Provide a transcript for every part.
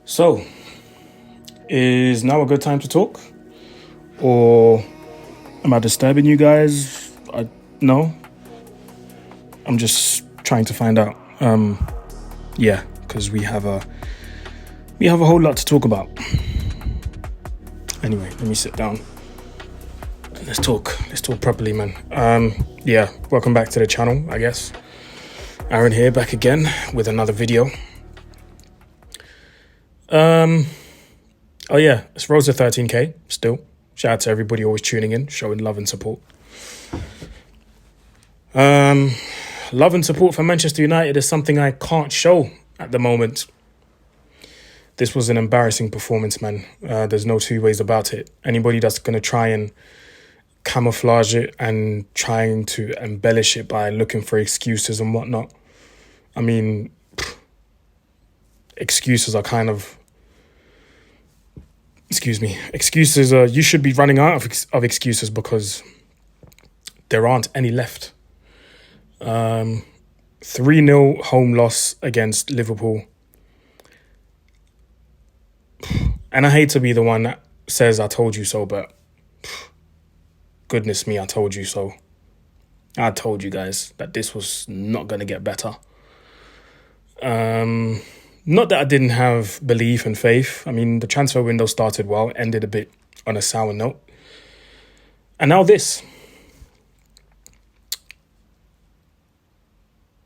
So, is now a good time to talk? Or am I disturbing you guys? No? I'm just trying to find out. Yeah, because we have a whole lot to talk about. Anyway, let me sit down. Let's talk properly, man. Yeah, welcome back to the channel, I guess. Aaron here, back again with another video. Oh yeah, it's Rosa 13k still. Shout out to everybody always tuning in, showing love and support. Love and support for Manchester United is something I can't show at the moment. This was an embarrassing performance, man. There's no two ways about it. Anybody that's going to try and camouflage it and trying to embellish it by looking for excuses and whatnot. I mean, excuses are kind of... Excuses are... You should be running out of excuses because there aren't any left. 3-0 home loss against Liverpool. And I hate to be the one that says I told you so, but goodness me, I told you so. I told you guys that this was not going to get better. Not that I didn't have belief and faith. I mean, the transfer window started well, ended a bit on a sour note. And now this.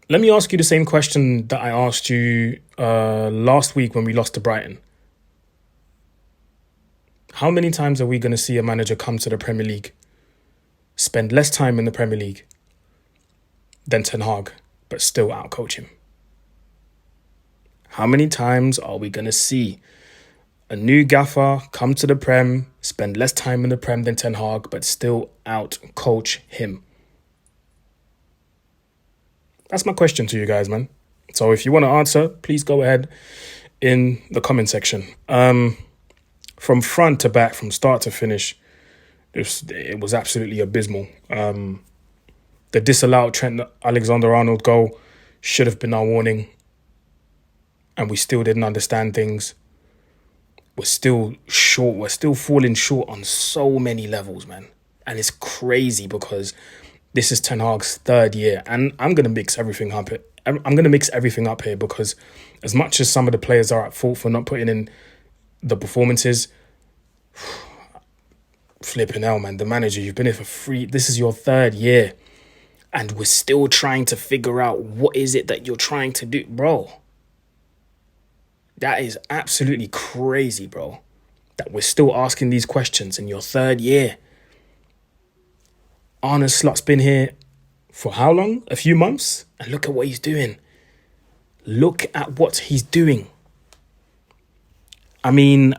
Let me ask you the same question that I asked you last week when we lost to Brighton. How many times are we going to see a manager come to the Premier League, spend less time in the Premier League than Ten Hag, but still outcoach him? How many times are we going to see a new gaffer come to the Prem, spend less time in the Prem than Ten Hag, but still outcoach him? That's my question to you guys, man. So if you want to answer, please go ahead in the comment section. From front to back, from start to finish, it was absolutely abysmal. The disallowed Trent Alexander-Arnold goal should have been our warning. And we still didn't understand things. We're still short. We're still falling short on so many levels, man. And it's crazy because this is Ten Hag's third year. And I'm going to mix everything up. I'm going to mix everything up here because as much as some of the players are at fault for not putting in the performances, flipping hell, man. The manager, you've been here for free. This is your third year. And we're still trying to figure out what is it that you're trying to do. Bro, that is absolutely crazy, bro. That we're still asking these questions in your third year. Arne Slot's been here for how long? A few months? And look at what he's doing. Look at what he's doing. I mean,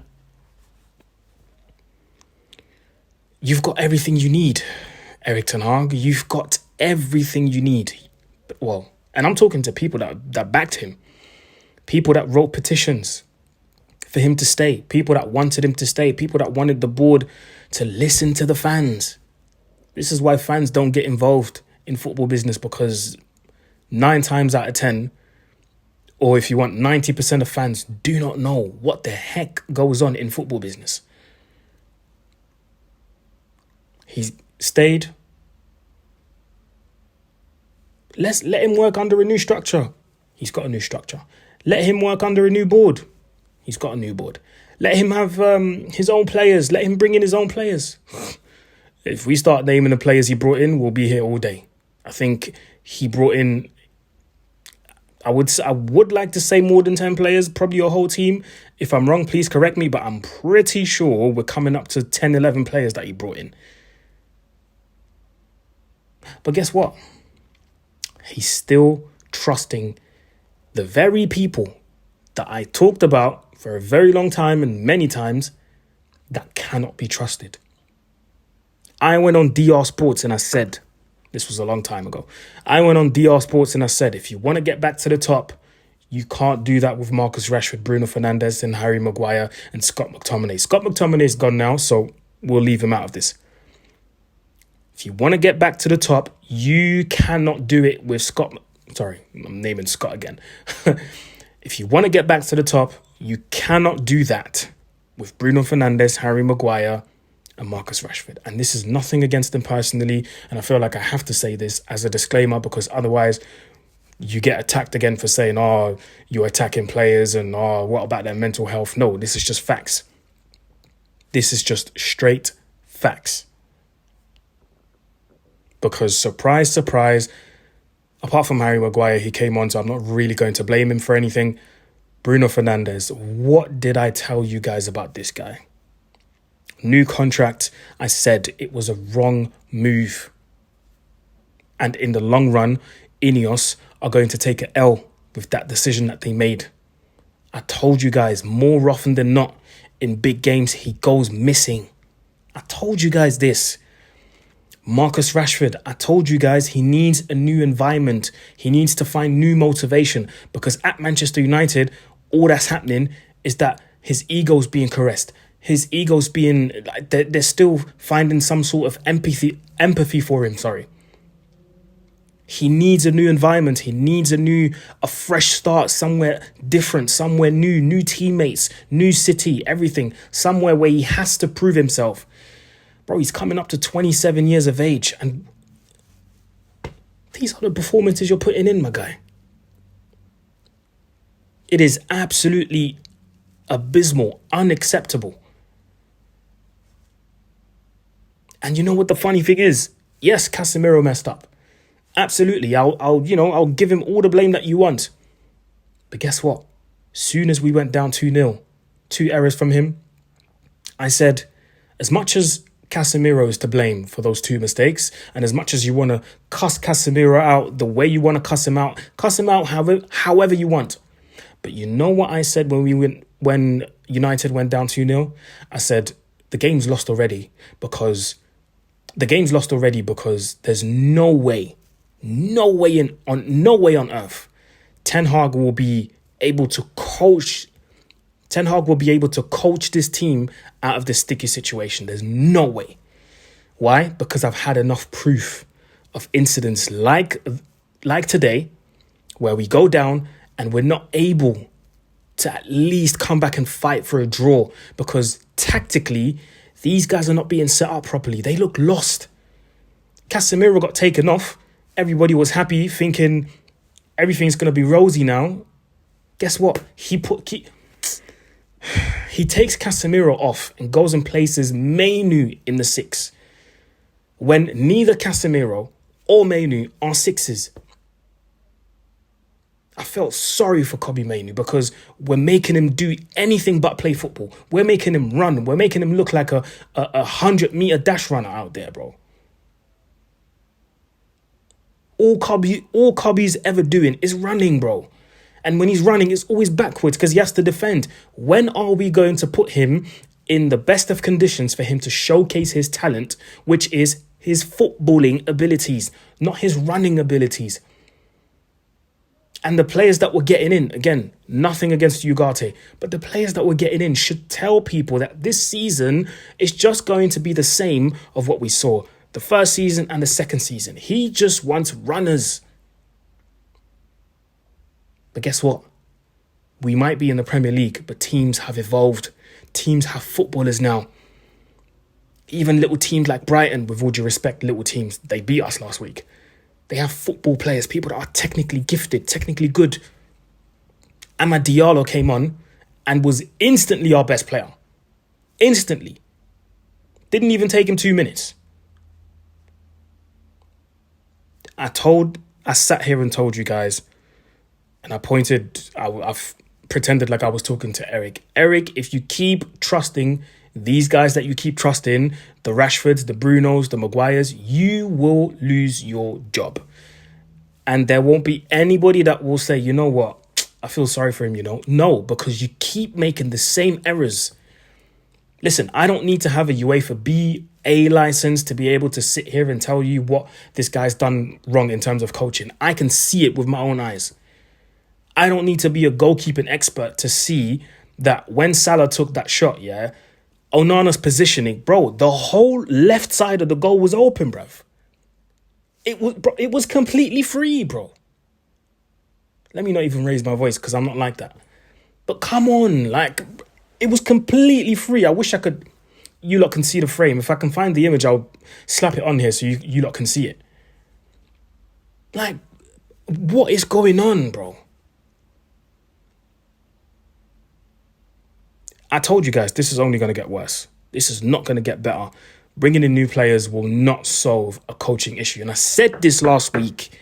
you've got everything you need, Erik ten Hag. You've got everything you need. Well, and I'm talking to people that backed him. People that wrote petitions for him to stay. People that wanted him to stay. People that wanted the board to listen to the fans. This is why fans don't get involved in football business, because 9 times out of 10, or if you want 90% of fans, do not know what the heck goes on in football business. He's stayed. Let him work under a new structure. He's got a new structure. Let him work under a new board. He's got a new board. Let him have his own players. Let him bring in his own players. If we start naming the players he brought in, we'll be here all day. I think he brought in, I would like to say more than 10 players, probably your whole team. If I'm wrong, please correct me, but I'm pretty sure we're coming up to 10, 11 players that he brought in. But guess what? He's still trusting the very people that I talked about for a very long time and many times that cannot be trusted. I went on DR Sports and I said, this was a long time ago. I went on DR Sports and I said, if you want to get back to the top, you can't do that with Marcus Rashford, Bruno Fernandes and Harry Maguire and Scott McTominay. Scott McTominay is gone now, so we'll leave him out of this. If you want to get back to the top, you cannot do it with Scott. Sorry, I'm naming Scott again. If you want to get back to the top, You cannot do that with Bruno Fernandes, Harry Maguire, and Marcus Rashford. And this is nothing against them personally. And I feel like I have to say this as a disclaimer, because otherwise you get attacked again for saying, oh, you're attacking players and oh, what about their mental health? No, this is just facts. This is just straight facts. Because surprise, surprise, apart from Harry Maguire, he came on, so I'm not really going to blame him for anything. Bruno Fernandes, what did I tell you guys about this guy? New contract, I said it was a wrong move. And in the long run, Ineos are going to take an L with that decision that they made. I told you guys, more often than not, in big games, he goes missing. I told you guys this. Marcus Rashford, I told you guys he needs a new environment. He needs to find new motivation, because at Manchester United, all that's happening is that his ego's being caressed. His ego's being, they're still finding some sort of empathy for him, sorry. He needs a new environment. He needs a fresh start, somewhere different, somewhere new teammates, new city, everything. Somewhere where he has to prove himself. Bro, he's coming up to 27 years of age, and these are the performances you're putting in, my guy. It is absolutely abysmal, unacceptable. And you know what the funny thing is? Yes, Casemiro messed up. Absolutely, I'll give him all the blame that you want. But guess what? Soon as we went down 2-0, 2 errors from him, I said, as much as Casemiro is to blame for those 2 mistakes, and as much as you want to cuss Casemiro out the way you want to cuss him out however you want. But you know what I said when United went down 2-0? I said the game's lost already because there's no way on earth Ten Hag will be able to coach this team out of this sticky situation. There's no way. Why? Because I've had enough proof of incidents like today, where we go down and we're not able to at least come back and fight for a draw, because tactically, these guys are not being set up properly. They look lost. Casemiro got taken off. Everybody was happy, thinking everything's going to be rosy now. Guess what? He takes Casemiro off and goes and places Mainu in the 6, when neither Casemiro or Mainu are 6s. I felt sorry for Kobbie Mainu, because we're making him do anything but play football. We're making him run. We're making him look like a 100-meter dash runner out there, bro. All Kobbie's ever doing is running, bro. And when he's running, it's always backwards because he has to defend. When are we going to put him in the best of conditions for him to showcase his talent, which is his footballing abilities, not his running abilities? And the players that were getting in, again, nothing against Ugarte, but the players that were getting in should tell people that this season is just going to be the same of what we saw the first season and the second season. He just wants runners. But guess what? We might be in the Premier League, but teams have evolved. Teams have footballers now. Even little teams like Brighton, with all due respect, little teams, they beat us last week. They have football players, people that are technically gifted, technically good. Amad Diallo came on and was instantly our best player. Instantly. Didn't even take him 2 minutes. I sat here and told you guys, and I've pretended like I was talking to Eric. Eric, if you keep trusting these guys that you keep trusting, the Rashfords, the Brunos, the Maguires, you will lose your job. And there won't be anybody that will say, you know what, I feel sorry for him, No, because you keep making the same errors. Listen, I don't need to have a UEFA BA license to be able to sit here and tell you what this guy's done wrong in terms of coaching. I can see it with my own eyes. I don't need to be a goalkeeping expert to see that when Salah took that shot, Onana's positioning, bro, the whole left side of the goal was open, bruv. It was completely free, bro. Let me not even raise my voice because I'm not like that. But come on, like, it was completely free. I wish I could. You lot can see the frame. If I can find the image, I'll slap it on here so you lot can see it. Like, what is going on, bro? I told you guys, this is only going to get worse. This is not going to get better. Bringing in new players will not solve a coaching issue. And I said this last week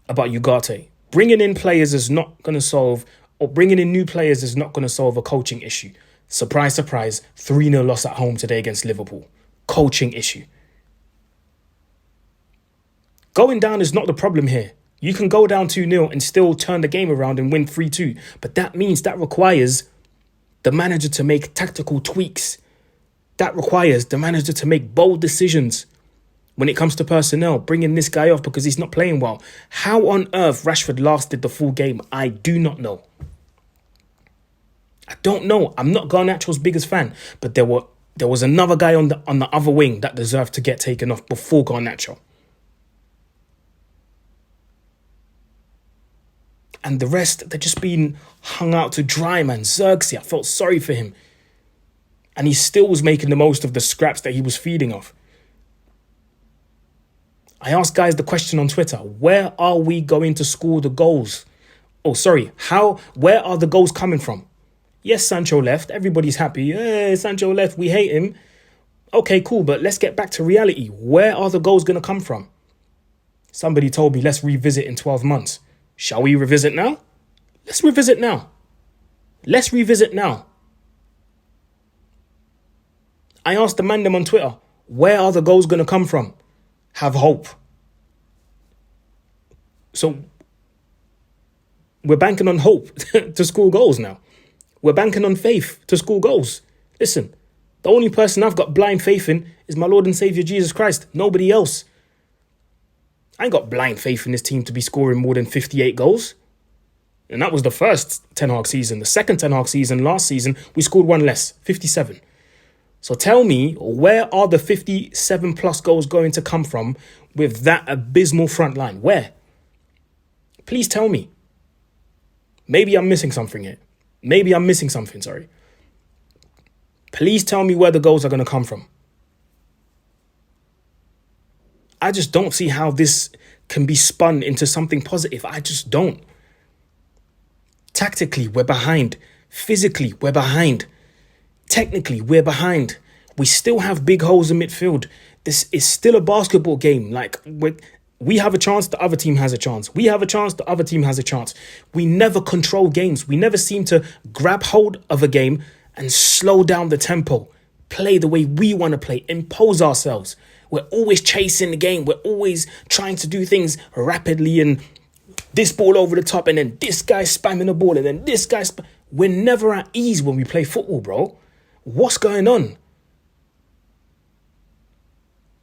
about Ugarte. Bringing in players is not going to solve, or bringing in new players is not going to solve a coaching issue. Surprise, surprise, 3-0 loss at home today against Liverpool. Coaching issue. Going down is not the problem here. You can go down 2-0 and still turn the game around and win 3-2. But that requires the manager to make tactical tweaks. That requires the manager to make bold decisions when it comes to personnel. Bringing this guy off because he's not playing well. How on earth Rashford lasted the full game, I do not know. I don't know. I'm not Garnacho's biggest fan. But there was another guy on the other wing that deserved to get taken off before Garnacho. And the rest, they're just being hung out to dry, man. Xerxes, I felt sorry for him. And he still was making the most of the scraps that he was feeding off. I asked guys the question on Twitter, where are we going to score the goals? Where are the goals coming from? Yes, Sancho left. Everybody's happy. Sancho left. We hate him. Okay, cool. But let's get back to reality. Where are the goals going to come from? Somebody told me, let's revisit in 12 months. Shall we revisit now? Let's revisit now. Let's revisit now. I asked the man them on Twitter, where are the goals going to come from? Have hope. So we're banking on hope to score goals now. We're banking on faith to score goals. Listen, the only person I've got blind faith in is my Lord and Saviour Jesus Christ. Nobody else. I ain't got blind faith in this team to be scoring more than 58 goals. And that was the first Ten Hag season. The second Ten Hag season, last season, we scored one less, 57. So tell me, where are the 57 plus goals going to come from with that abysmal front line? Where? Please tell me. Maybe I'm missing something here. Sorry. Please tell me where the goals are going to come from. I just don't see how this can be spun into something positive. I just don't. Tactically, we're behind. Physically, we're behind. Technically, we're behind. We still have big holes in midfield. This is still a basketball game. Like, we have a chance, the other team has a chance. We have a chance, the other team has a chance. We never control games. We never seem to grab hold of a game and slow down the tempo. Play the way we want to play. Impose ourselves. We're always chasing the game. We're always trying to do things rapidly and this ball over the top and then this guy spamming the ball and then this guy... We're never at ease when we play football, bro. What's going on?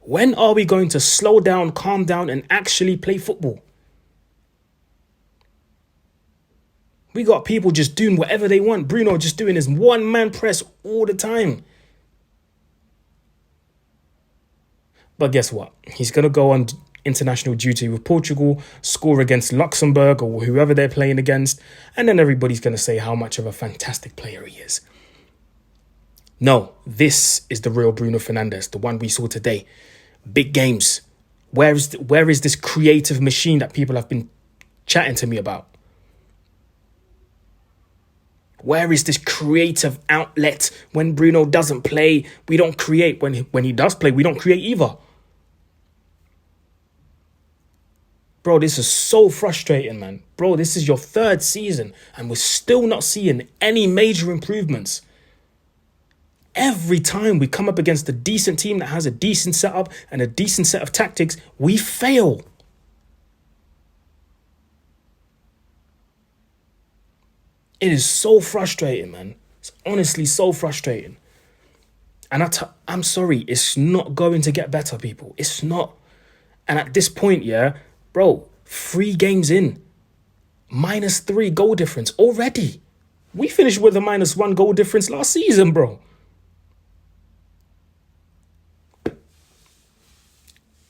When are we going to slow down, calm down and actually play football? We got people just doing whatever they want. Bruno just doing his one-man press all the time. But guess what? He's going to go on international duty with Portugal, score against Luxembourg or whoever they're playing against, and then everybody's going to say how much of a fantastic player he is. No, this is the real Bruno Fernandes, the one we saw today. Big games. Where is this creative machine that people have been chatting to me about? Where is this creative outlet? When Bruno doesn't play, we don't create. When he does play, we don't create either. Bro, this is so frustrating, man. Bro, this is your third season and we're still not seeing any major improvements. Every time we come up against a decent team that has a decent setup and a decent set of tactics, we fail. It is so frustrating, man. It's honestly so frustrating. And I'm sorry, it's not going to get better, people. It's not. And at this point, yeah, bro, 3 games in, -3 goal difference already. We finished with a -1 goal difference last season, bro.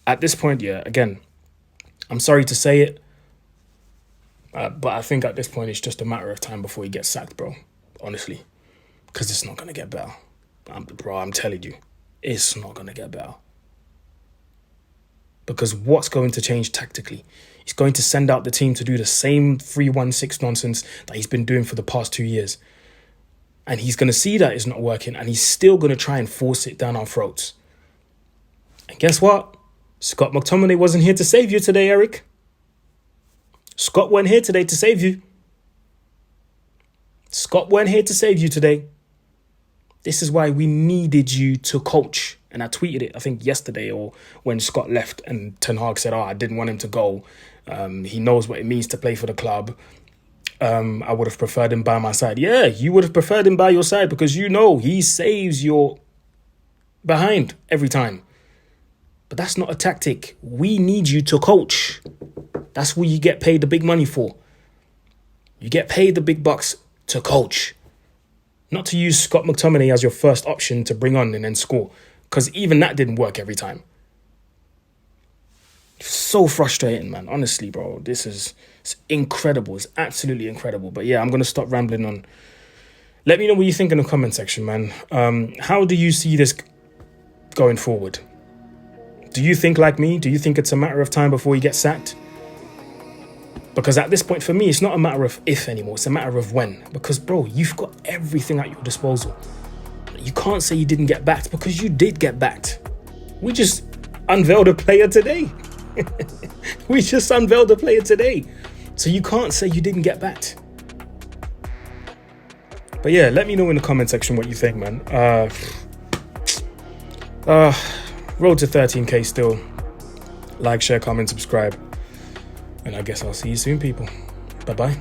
At this point, yeah, again, I'm sorry to say it, But I think at this point, it's just a matter of time before he gets sacked, bro. Honestly. Because it's not going to get better. I'm telling you. It's not going to get better. Because what's going to change tactically? He's going to send out the team to do the same 3-1-6 nonsense that he's been doing for the past 2 years. And he's going to see that it's not working, and he's still going to try and force it down our throats. And guess what? Scott McTominay wasn't here to save you today, Eric. Scott weren't here today to save you. Scott weren't here to save you today. This is why we needed you to coach. And I tweeted it, I think, yesterday or when Scott left and Ten Hag said, I didn't want him to go. He knows what it means to play for the club. I would have preferred him by my side. Yeah, you would have preferred him by your side because you know he saves your behind every time. But that's not a tactic. We need you to coach. That's what you get paid the big money for. You get paid the big bucks to coach. Not to use Scott McTominay as your first option to bring on and then score. Because even that didn't work every time. So frustrating, man. Honestly, bro. It's incredible. It's absolutely incredible. But yeah, I'm going to stop rambling on. Let me know what you think in the comment section, man. How do you see this going forward? Do you think like me? Do you think it's a matter of time before he gets sacked? Because at this point, for me, it's not a matter of if anymore. It's a matter of when. Because, bro, you've got everything at your disposal. You can't say you didn't get backed because you did get backed. We just unveiled a player today. So you can't say you didn't get backed. But yeah, let me know in the comment section what you think, man. Road to 13k still. Like, share, comment, subscribe. And I guess I'll see you soon, people. Bye-bye.